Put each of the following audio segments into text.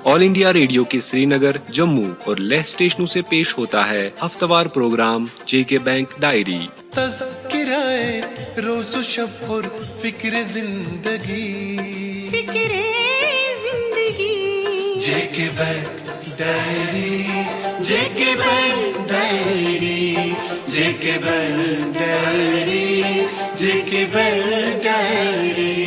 All India radio के श्रीनगर, जम्मू और लेह स्टेशनों से पेश होता है हफ्तावार प्रोग्राम जेके बैंक डायरी। तज़किराए रोज़ शब और फिक्र जिंदगी जेके बैंक डायरी, जेके बैंक डायरी, जेके बैंक डायरी, जेके बैंक डायरी।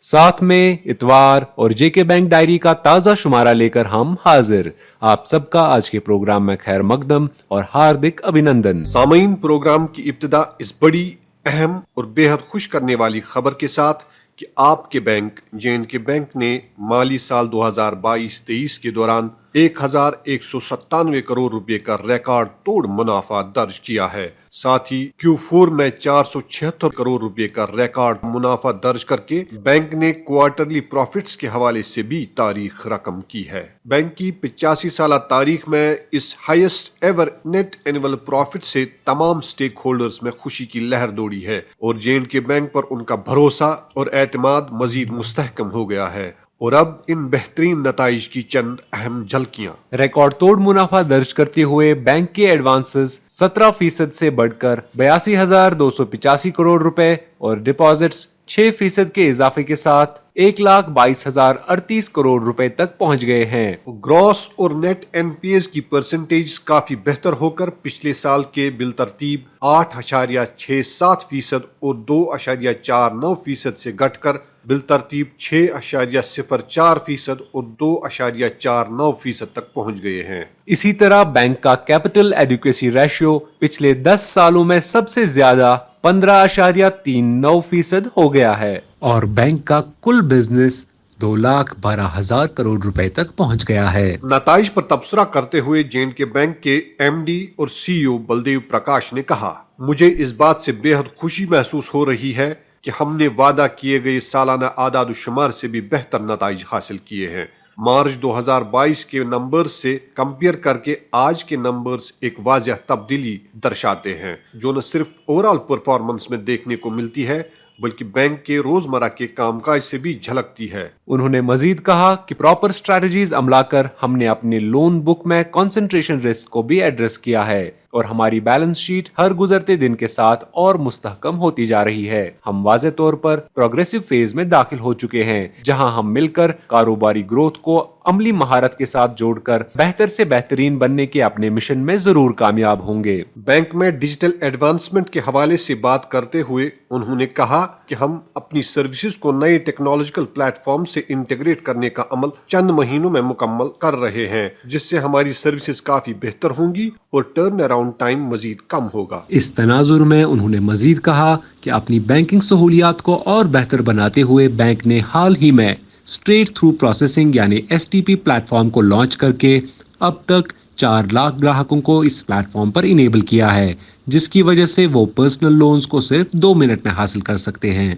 साथ में इतवार और जेके बैंक डायरी का ताजा शुमारा लेकर हम हाजिर। आप सबका आज के प्रोग्राम में खैर मकदम और हार्दिक अभिनंदन। सामईन, प्रोग्राम की इब्तिदा इस बड़ी, अहम और बेहद खुश करने वाली खबर के साथ कि आपके बैंक जे&के बैंक ने माली साल 2022-23 के दौरान 1197 करोड़ रुपए का रिकॉर्ड तोड़ मुनाफा दर्ज किया है। साथ ही Q4 में 476 करोड़ रुपए का रिकॉर्ड मुनाफा दर्ज करके बैंक ने क्वार्टरली प्रॉफिट्स के हवाले से भी तारीख रकम की है। बैंक की 85 साल तारीख में इस highest ever net annual profit से तमाम स्टेक होल्डर्स में खुशी की लहर दौड़ी है और जे&के बैंक पर उनका भरोसा और एतमाद मजीद मुस्तहकम हो गया है। और अब इन बेहतरीन नताइज की चंद अहम झलकियां। रिकॉर्ड तोड़ मुनाफा दर्ज करते हुए बैंक के एडवांसेस 17% से बढ़कर 82,285 करोड़ रुपए और डिपॉजिट्स 6% के इजाफे के साथ 1,22,038 करोड़ रुपए तक पहुंच गए हैं। ग्रॉस और नेट एनपीएस की परसेंटेज काफी बेहतर होकर पिछले साल के बिलतरतीब 8.67% और 2.49% से घटकर बिलतरतीब 6.04% और 2.49% तक पहुंच गए हैं। इसी तरह बैंक का कैपिटल एडिक्वेसी रेशियो पिछले 10 सालों में सबसे ज्यादा 15.39% हो गया है और बैंक का कुल बिजनेस 2,12,000 करोड़ रुपए तक पहुंच गया है। नताइज पर तबसरा करते हुए जे&के बैंक के एमडी और सीईओ बलदेव प्रकाश ने कहा, मुझे इस बात से बेहद खुशी महसूस हो रही है कि हमने वादा किए गए सालाना आदाद शुमार से भी बेहतर नताइज हासिल किए हैं। मार्च 2022 के नंबर्स से कंपेयर करके आज के नंबर्स एक वाज़ह तब्दीली दर्शाते हैं, जो न सिर्फ ओवरऑल परफॉर्मेंस में देखने को मिलती है बल्कि बैंक के रोजमर्रा के कामकाज से भी झलकती है। उन्होंने मजीद कहा कि प्रॉपर स्ट्रेटजीज अमलाकर हमने अपने लोन बुक में कंसंट्रेशन रिस्क को भी एड्रेस किया है और हमारी बैलेंस शीट हर गुजरते दिन के साथ और मुस्तहकम होती जा रही है। हम वाज़े तौर पर प्रोग्रेसिव फेज में दाखिल हो चुके हैं, जहां हम मिलकर कारोबारी ग्रोथ को अमली महारत के साथ जोड़कर बेहतर से बेहतरीन बनने के अपने मिशन में जरूर कामयाब होंगे। बैंक में डिजिटल एडवांसमेंट के हवाले से बात करते हुए उन्होंने कहा कि हम अपनी सर्विसेज को नए टेक्नोलॉजिकल प्लेटफॉर्म से इंटीग्रेट करने का अमल चंद महीनों में मुकम्मल कर रहे हैं, जिससे हमारी सर्विसेज काफी बेहतर होंगी और टर्न अराउंड टाइम मजीद कम होगा। इस तनाजुर में उन्होंने मजीद कहा कि अपनी बैंकिंग सहूलियात को और बेहतर बनाते हुए बैंक ने हाल ही में स्ट्रेट थ्रू प्रोसेसिंग यानी STP प्लेटफॉर्म को लॉन्च करके अब तक 4 लाख ग्राहकों को इस प्लेटफॉर्म पर इनेबल किया है, जिसकी वजह से वो पर्सनल लोन्स को सिर्फ 2 मिनट में हासिल कर सकते हैं।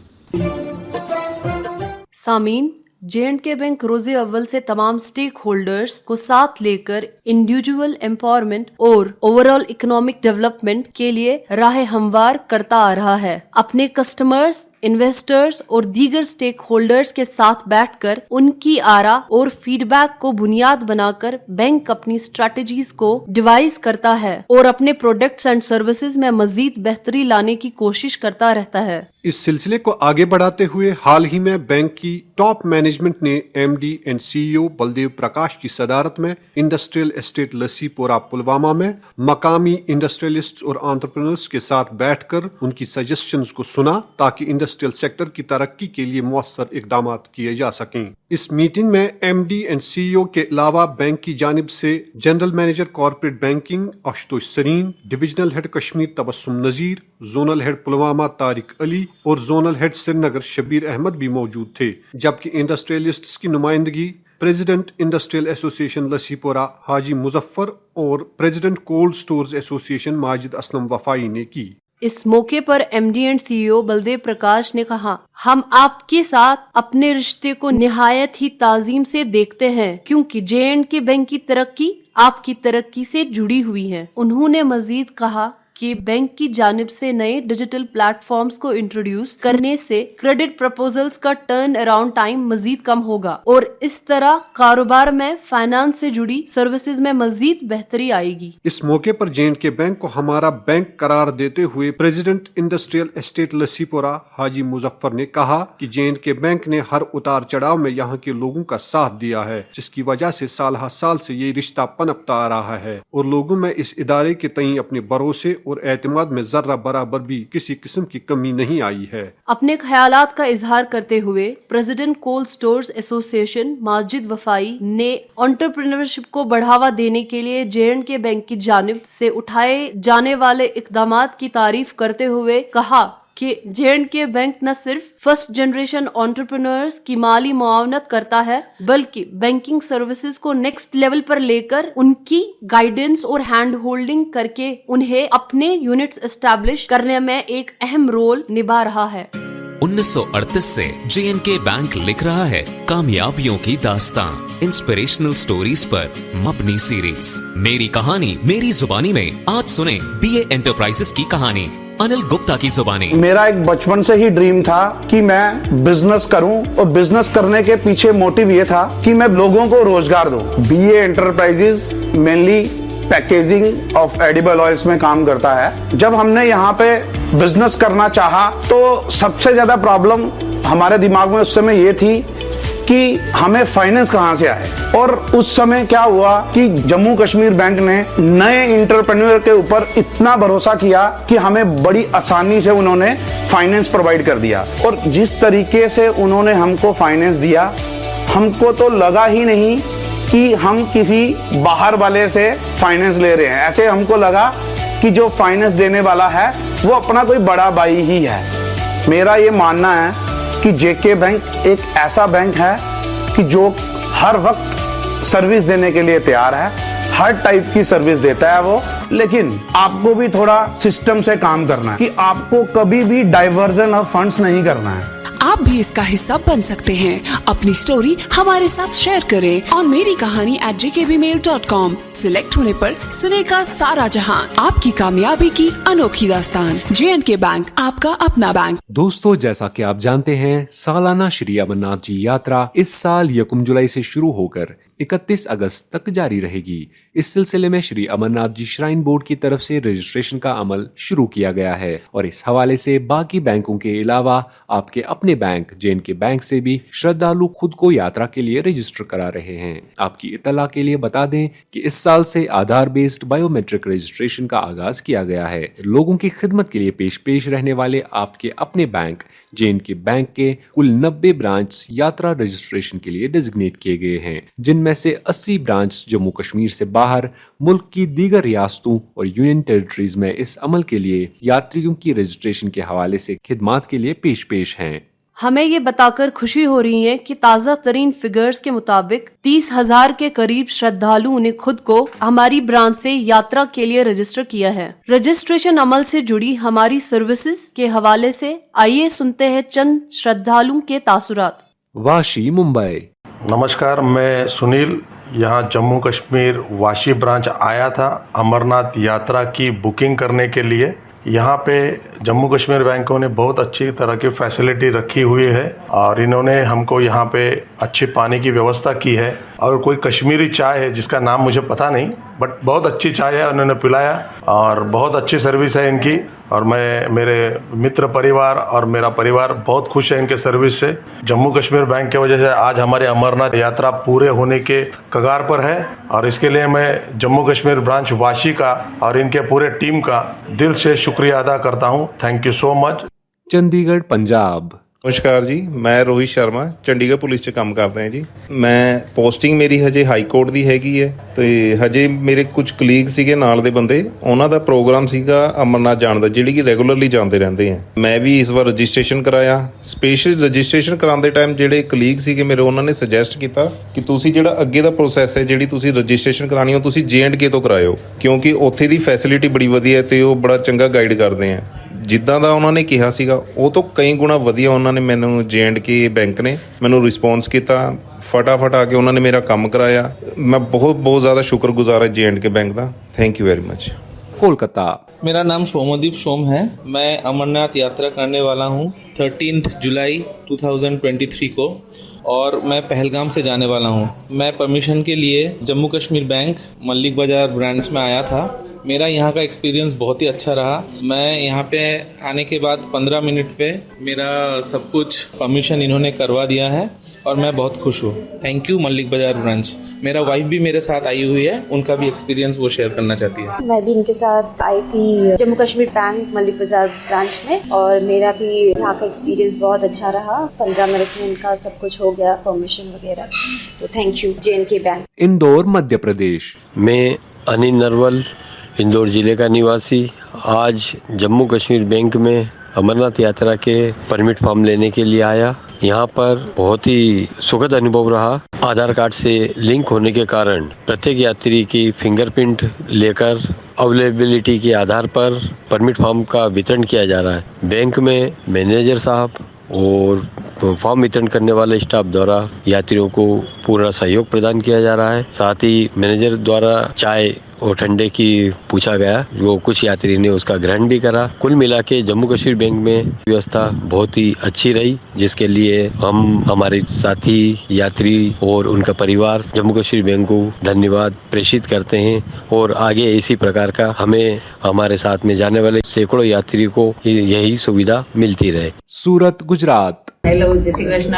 सामीन, जे&के बैंक रोजे अव्वल से तमाम स्टेक होल्डर्स को साथ लेकर इंडिविजुअल एम्पावरमेंट और ओवरऑल इकोनॉमिक डेवलपमेंट के लिए राह हमवार करता आ रहा है। अपने कस्टमर्स, इन्वेस्टर्स और दीगर स्टेक होल्डर्स के साथ बैठकर उनकी आरा और फीडबैक को बुनियाद बनाकर बैंक अपनी स्ट्रेटजीज को डिवाइस करता है और अपने प्रोडक्ट्स एंड सर्विसेज में मजीद बेहतरी लाने की कोशिश करता रहता है। इस सिलसिले को आगे बढ़ाते हुए हाल ही में बैंक की टॉप मैनेजमेंट ने एमडी एंड सीईओ बलदेव प्रकाश की सदारत में इंडस्ट्रियल एस्टेट लस्सीपुरा पुलवामा में मकामी इंडस्ट्रियलिस्ट्स और एंटरप्रेन्योर्स के साथ बैठकर उनकी सजेशंस को सुना ताकि इंडस्ट्रियल सेक्टर की तरक्की के लिए मौसर इकदाम किए जा सकें। इस मीटिंग में एमडी एंड सीईओ के अलावा बैंक की जानिब से general manager corporate banking Ashutosh Sareen, divisional head Kashmir Tabassum Nazir, zonal head Pulwama Tariq Ali और जोनल हेड श्रीनगर शबीर अहमद भी मौजूद थे, जबकि इंडस्ट्रियलिस्ट्स की नुमाइंदगी president industrial association Lassipura Haji Muzaffar और president cold stores association Majid Aslam Wafai ने की। इस मौके पर MD and CEO Baldev Prakash ने कहा, हम आपके साथ अपने रिश्ते को निहायत ही ताजीम से देखते हैं क्योंकि जे&के बैंक की तरक्की आपकी तरक्की से जुड़ी हुई है। उन्होंने मजीद कहा कि बैंक की जानिब से नए डिजिटल प्लेटफॉर्म्स को इंट्रोड्यूस करने से क्रेडिट प्रपोजल्स का टर्न अराउंड टाइम मजीद कम होगा और इस तरह कारोबार में फाइनेंस से जुड़ी सर्विसेज में मजीद बेहतरी आएगी। इस मौके पर जे&के बैंक को हमारा बैंक करार देते हुए president industrial estate लस्सीपुरा Haji Muzaffar ने कहा कि जे&के बैंक ने हर उतार चढ़ाव में यहाँ के लोगों का साथ दिया है, जिसकी वजह से साल हर साल से ये रिश्ता पनपता आ रहा है और लोगों में इस इदारे के तई अपने भरोसे और एतमाद में जर्रा बराबर भी किसी किस्म की कमी नहीं आई है। अपने ख्यालात का इजहार करते हुए president cold stores association Majid Wafai ने एंटरप्रेन्योरशिप को बढ़ावा देने के लिए जे&के बैंक की जानिब से उठाए जाने वाले इकदामात की तारीफ करते हुए कहा कि जे&के बैंक न सिर्फ फर्स्ट जनरेशन एंटरप्रेन्योर्स की माली मुआवनत करता है बल्कि बैंकिंग सर्विसेज को नेक्स्ट लेवल पर लेकर उनकी गाइडेंस और हैंड होल्डिंग करके उन्हें अपने यूनिट्स एस्टैब्लिश करने में एक अहम रोल निभा रहा है। 1938 से जे&के बैंक लिख रहा है कामयाबियों की दास्तान इंस्पिरेशनल स्टोरीज पर मबनी सीरीज। मेरी कहानी मेरी जुबानी में आज सुने BA एंटरप्राइजेस की कहानी अनिल गुप्ता की जुबानी। मेरा एक बचपन से ही ड्रीम था कि मैं बिजनेस करूं और बिजनेस करने के पीछे मोटिव ये था कि मैं लोगों को रोजगार दूं। BA enterprises mainly packaging of edible oils में काम करता है। जब हमने यहाँ पे बिजनेस करना चाहा तो सबसे ज्यादा प्रॉब्लम हमारे दिमाग में उस समय ये थी कि हमें फाइनेंस कहाँ से आए। और उस समय क्या हुआ कि जम्मू कश्मीर बैंक ने नए इंटरप्रेन्योर के ऊपर इतना भरोसा किया कि हमें बड़ी आसानी से उन्होंने फाइनेंस प्रोवाइड कर दिया। और जिस तरीके से उन्होंने हमको फाइनेंस दिया, हमको तो लगा ही नहीं कि हम किसी बाहर वाले से फाइनेंस ले रहे हैं। ऐसे हमको लगा कि जो फाइनेंस देने वाला है वो अपना कोई बड़ा भाई ही है। मेरा ये मानना है कि जे&के बैंक एक ऐसा बैंक है कि जो हर वक्त सर्विस देने के लिए तैयार है, हर टाइप की सर्विस देता है वो। लेकिन आपको भी थोड़ा सिस्टम से काम करना है कि आपको कभी भी डाइवर्जन ऑफ फंड्स नहीं करना है। आप भी इसका हिस्सा बन सकते हैं। अपनी स्टोरी हमारे साथ शेयर करें और मेरी कहानी @jkbmail.com सिलेक्ट होने पर सुनेगा सारा जहां आपकी कामयाबी की अनोखी दास्तान। जे&के बैंक, आपका अपना बैंक। दोस्तों, जैसा कि आप जानते हैं, सालाना श्री अमरनाथ जी यात्रा इस साल 1 जुलाई से शुरू होकर 31 अगस्त तक जारी रहेगी। इस सिलसिले में श्री अमरनाथ जी श्राइन बोर्ड की तरफ से रजिस्ट्रेशन का अमल शुरू किया गया है और इस हवाले से बाकी बैंकों के अलावा आपके अपने बैंक जे&के बैंक से भी श्रद्धालु खुद को यात्रा के लिए रजिस्टर करा रहे हैं। आपकी इत्तला के लिए बता दें कि इस साल से आधार बेस्ड बायोमेट्रिक रजिस्ट्रेशन का आगाज किया गया है। लोगों की खिदमत के लिए पेश रहने वाले आपके अपने बैंक जे&के बैंक के कुल 90 ब्रांच यात्रा रजिस्ट्रेशन के लिए डेजिग्नेट किए गए हैं, जिनमें से 80 ब्रांच जम्मू कश्मीर से बाहर मुल्क की दीगर रियासतों और यूनियन टेरिटरीज में इस अमल के लिए यात्रियों की रजिस्ट्रेशन के हवाले से खिदमात के लिए पेश हैं। हमें ये बताकर खुशी हो रही है कि ताज़ा तरीन फिगर्स के मुताबिक 30,000 के करीब श्रद्धालुओं ने खुद को हमारी ब्रांच से यात्रा के लिए रजिस्टर किया है। रजिस्ट्रेशन अमल से जुड़ी हमारी सर्विसेज के हवाले से आइए सुनते हैं चंद श्रद्धालुओं के तासुरात। वाशी, मुंबई। नमस्कार, मैं सुनील यहाँ जम्मू कश्मीर वाशी ब्रांच आया था अमरनाथ यात्रा की बुकिंग करने के लिए। यहाँ पे जम्मू कश्मीर बैंकों ने बहुत अच्छी तरह की फैसिलिटी रखी हुई है और इन्होंने हमको यहाँ पे अच्छी पानी की व्यवस्था की है और कोई कश्मीरी चाय है जिसका नाम मुझे पता नहीं, बट बहुत अच्छी चाय है, उन्होंने पिलाया और बहुत अच्छी सर्विस है इनकी। और मैं, मेरे मित्र परिवार और मेरा परिवार बहुत खुश है इनके सर्विस से। जम्मू कश्मीर बैंक की वजह से आज हमारे अमरनाथ यात्रा पूरे होने के कगार पर है और इसके लिए मैं जम्मू कश्मीर ब्रांच वाशी का और इनके पूरे टीम का दिल से शुक्रिया अदा करता हूँ। Thank you so much. Chandigarh, Punjab. नमस्कार जी, मैं रोहित शर्मा ਚੰਡੀਗੜ੍ਹ ਪੁਲਿਸ 'ਚ ਕੰਮ ਕਰਦਾ ਹਾਂ ਜੀ। ਮੈਂ ਪੋਸਟਿੰਗ ਮੇਰੀ ਹਜੇ ਹਾਈ ਕੋਰਟ ਦੀ ਹੈਗੀ ਹੈ ਤੇ ਹਜੇ ਮੇਰੇ ਕੁਝ ਕਲੀਗ ਸੀਗੇ ਨਾਲ ਦੇ ਬੰਦੇ, ਉਹਨਾਂ ਦਾ ਪ੍ਰੋਗਰਾਮ ਸੀਗਾ ਅਮਰਨਾਥ ਜਾਣ ਦਾ, ਜਿਹੜੀ ਕਿ ਰੈਗੂਲਰਲੀ ਜਾਂਦੇ ਰਹਿੰਦੇ ਆ। ਮੈਂ ਵੀ ਇਸ ਵਾਰ ਰਜਿਸਟ੍ਰੇਸ਼ਨ ਕਰਾਇਆ। ਸਪੈਸ਼ਲ ਰਜਿਸਟ੍ਰੇਸ਼ਨ ਕਰਾਉਣ ਦੇ ਟਾਈਮ ਜਿਹੜੇ ਕਲੀਗ ਸੀਗੇ ਮੇਰੇ, ਉਹਨਾਂ ਨੇ ਸੁਜੈਸਟ ਕੀਤਾ ਕਿ ਤੁਸੀਂ ਜਿਹੜਾ ਅੱਗੇ ਦਾ ਪ੍ਰੋਸੈਸ ਹੈ, ਜਿਹੜੀ ਤੁਸੀਂ ਰਜਿਸਟ੍ਰੇਸ਼ਨ ਕਰਾਉਣੀ, ਉਹ ਤੁਸੀਂ J&K ਤੋਂ ਕਰਾਇਓ, ਕਿਉਂਕਿ ਉੱਥੇ ਦੀ ਫੈਸਿਲਿਟੀ ਬੜੀ ਵਧੀਆ ਤੇ ਉਹ ਬੜਾ ਚੰਗਾ ਗਾਈਡ ਕਰਦੇ ਆ। ਜਿੱਦਾਂ ਦਾ ਉਹਨਾਂ ਨੇ ਕਿਹਾ ਸੀਗਾ ਉਹ ਤੋਂ ਕਈ ਗੁਣਾ ਵਧੀਆ ਉਹਨਾਂ ਨੇ ਮੈਨੂੰ J&K ਬੈਂਕ ਨੇ ਮੈਨੂੰ ਰਿਸਪੌਂਸ ਕੀਤਾ। ਫਟਾਫਟ ਆ ਕੇ ਉਹਨਾਂ ਨੇ ਮੇਰਾ ਕੰਮ ਕਰਾਇਆ। ਮੈਂ ਬਹੁਤ ਜ਼ਿਆਦਾ ਸ਼ੁਕਰਗੁਜ਼ਾਰ ਹਾਂ J&K bank the. Thank you very much. Kolkata. मेरा नाम सोमदीप सोम है। मैं अमरनाथ यात्रा करने वाला हूँ 13 जुलाई 2023 को और मैं पहलगाम से जाने वाला हूँ। मैं परमिशन के लिए जम्मू कश्मीर बैंक मल्लिक बाज़ार ब्रांच में आया था। मेरा यहाँ का एक्सपीरियंस बहुत ही अच्छा रहा। मैं यहाँ पे आने के बाद 15 मिनट पे मेरा सब कुछ परमिशन इन्होंने करवा दिया है और मैं बहुत खुश हूँ। थैंक यू मल्लिक बाज़ार ब्रांच। मेरा वाइफ भी मेरे साथ आई हुई है, उनका भी एक्सपीरियंस वो शेयर करना चाहती है। मैं भी इनके साथ आई थी जम्मू कश्मीर बैंक मल्लिक बाज़ार ब्रांच में और मेरा भी यहाँ का एक्सपीरियंस बहुत अच्छा रहा। 15 मिनट में इनका सब कुछ हो गया, परमिशन वगैरह। तो thank you JNK bank. Indore Madhya Pradesh. मैं अनिल नरवल, इंदौर जिले का निवासी, आज जम्मू कश्मीर बैंक में अमरनाथ यात्रा के परमिट फॉर्म लेने के लिए आया। यहाँ पर बहुत ही सुखद अनुभव रहा। आधार कार्ड से लिंक होने के कारण प्रत्येक यात्री की फिंगरप्रिंट लेकर अवेलेबिलिटी के आधार पर परमिट फॉर्म का वितरण किया जा रहा है। बैंक में मैनेजर साहब और फॉर्म वितरण करने वाले स्टाफ द्वारा यात्रियों को पूरा सहयोग प्रदान किया जा रहा है। साथ ही मैनेजर द्वारा चाय और ठंडे की पूछा गया, जो कुछ यात्री ने उसका ग्रहण भी करा। कुल मिला के जम्मू कश्मीर बैंक में व्यवस्था बहुत ही अच्छी रही, जिसके लिए हम हमारे साथी यात्री और उनका परिवार जम्मू कश्मीर बैंक को धन्यवाद प्रेषित करते हैं और आगे इसी प्रकार का हमें हमारे साथ में जाने वाले सैकड़ों यात्री को यही सुविधा मिलती रहे। सूरत गुजरात। हेलो, जय श्री कृष्ण।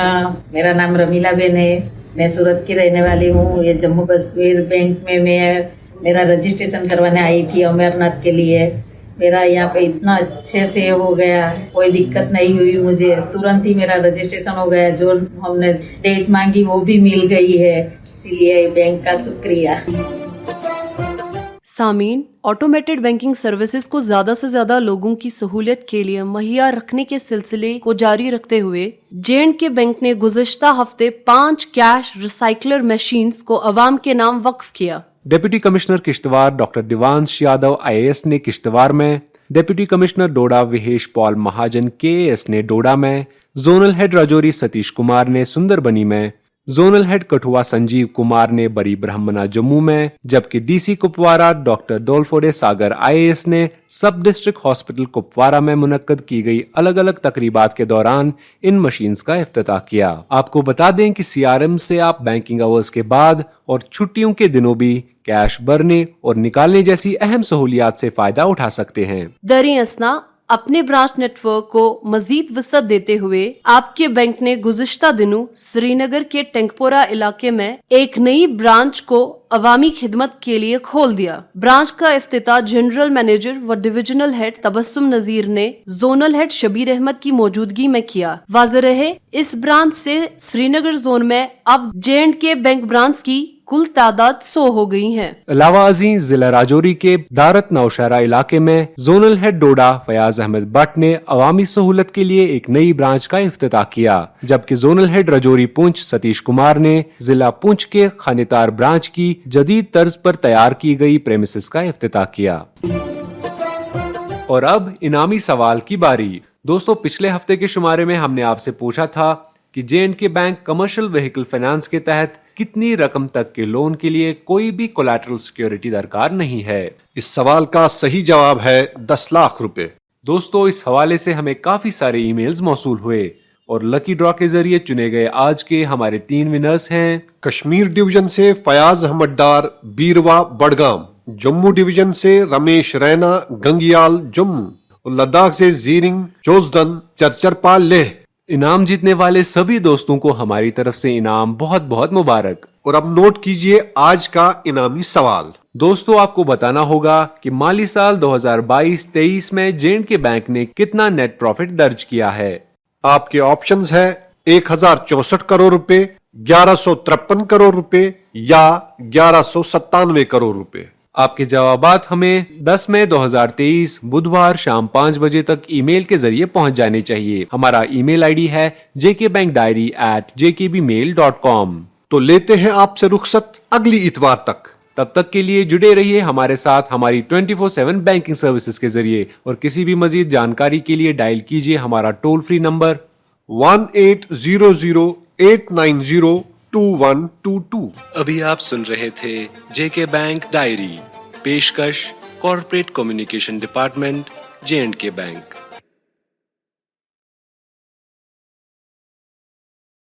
मेरा नाम रमीला बेन है। मैं सूरत की रहने वाली हूँ। ये जम्मू कश्मीर बैंक में मेरा रजिस्ट्रेशन करवाने आई थी अमरनाथ के लिए। मेरा यहाँ पे इतना अच्छे से हो गया, कोई दिक्कत नहीं हुई मुझे। तुरंत ही मेरा रजिस्ट्रेशन हो गया। जो हमने डेट मांगी वो भी मिल गई है, इसीलिए बैंक का शुक्रिया। सामीन, ऑटोमेटेड बैंकिंग सर्विसेज को ज्यादा से ज्यादा लोगों की सहूलियत के लिए मुहैया रखने के सिलसिले को जारी रखते हुए JNK बैंक ने गुज़िश्ता हफ्ते 5 कैश रिसाइकलर मशीन्स को अवाम के नाम वक्फ किया। Deputy commissioner Kishtwar doctor Divansh Yadav IAS ने किश्तवाड़ में, डिप्टी कमिश्नर डोडा विहेश पॉल महाजन KAS ने डोडा में, जोनल हेड राजौरी सतीश कुमार ने सुंदरबनी में, जोनल हेड कठुआ संजीव कुमार ने बरी ब्राह्मणा जम्मू में, जबकि DC कुपवारा डॉक्टर डोलफोडे सागर IAS ने सब डिस्ट्रिक्ट हॉस्पिटल कुपवारा में मुनक्कद की गई अलग अलग तकरीबात के दौरान इन मशीन्स का इफ्तिताह किया। आपको बता दें कि CRM से आप बैंकिंग आवर्स के बाद और छुट्टियों के दिनों भी कैश भरने और निकालने जैसी अहम सहूलियात से फायदा उठा सकते हैं। दरी असना अपने ब्रांच नेटवर्क को मजीद वसअत देते हुए आपके बैंक ने गुज़िश्ता दिनों श्रीनगर के टंकपोरा इलाके में एक नई ब्रांच को अवामी खिदमत के लिए खोल दिया। ब्रांच का इफ्तिताह जनरल मैनेजर व डिविजनल हेड तबस्सुम नजीर ने जोनल हेड शबीर अहमद की मौजूदगी में किया। वाज़ेह रहे, इस ब्रांच से श्रीनगर जोन में अब JNK बैंक ब्रांच की कुल तादाद 100 हो गई है। अलावा अजीं जिला राजौरी के दारत नौशहरा इलाके में जोनल हेड डोडा फयाज अहमद भट्ट ने अवामी सहूलत के लिए एक नई ब्रांच का इफ्तिताह किया, जबकि जोनल हेड राजौरी पुंछ सतीश कुमार ने जिला पुंछ के खानेतार ब्रांच की जदीद तर्ज पर तैयार की गई प्रेमिसेस का इफ्तिताह किया। और अब इनामी सवाल की बारी। दोस्तों, पिछले हफ्ते के शुमारे में हमने आपसे पूछा था कि JNK bank commercial vehicle finance के तहत कितनी रकम तक के लोन के लिए कोई भी कोलैटरल सिक्योरिटी दरकार नहीं है। इस सवाल का सही जवाब है 10 लाख रुपए। दोस्तों, इस हवाले से हमें काफी सारे ईमेल्स मौसूल हुए और लकी ड्रॉ के जरिए चुने गए आज के हमारे 3 विनर्स हैं। कश्मीर डिवीजन से फयाज अहमद डार बीरवा बडगाम, जम्मू डिवीजन से रमेश रैना गंगियाल जम्मू और लद्दाख से जीरिंग चोजदन चरचरपाल लेह। इनाम जीतने वाले सभी दोस्तों को हमारी तरफ से इनाम बहुत बहुत मुबारक। और अब नोट कीजिए आज का इनामी सवाल। दोस्तों, आपको बताना होगा कि माली साल 2022-23 में JNK बैंक ने कितना नेट प्रॉफिट दर्ज किया है। आपके ऑप्शंस है 1064 करोड़ रुपए, 1153 करोड़ रुपए या 1197 करोड़ रुपए। आपके जवाबात हमें 10 मई 2023 बुधवार शाम 5 बजे तक ईमेल के जरिए पहुंच जाने चाहिए। हमारा ईमेल आईडी है jkbankdiary@jkbmail.com। तो लेते हैं आपसे रुखसत अगली इतवार तक। तब तक के लिए जुड़े रहिए हमारे साथ हमारी 24/7 बैंकिंग सर्विसेज के जरिए और किसी भी मजीद जानकारी के लिए डायल कीजिए हमारा टोल फ्री नंबर 1800-890-2122। अभी आप सुन रहे थे JK बैंक डायरी, पेशकश Corporate Communication Department, J&K Bank.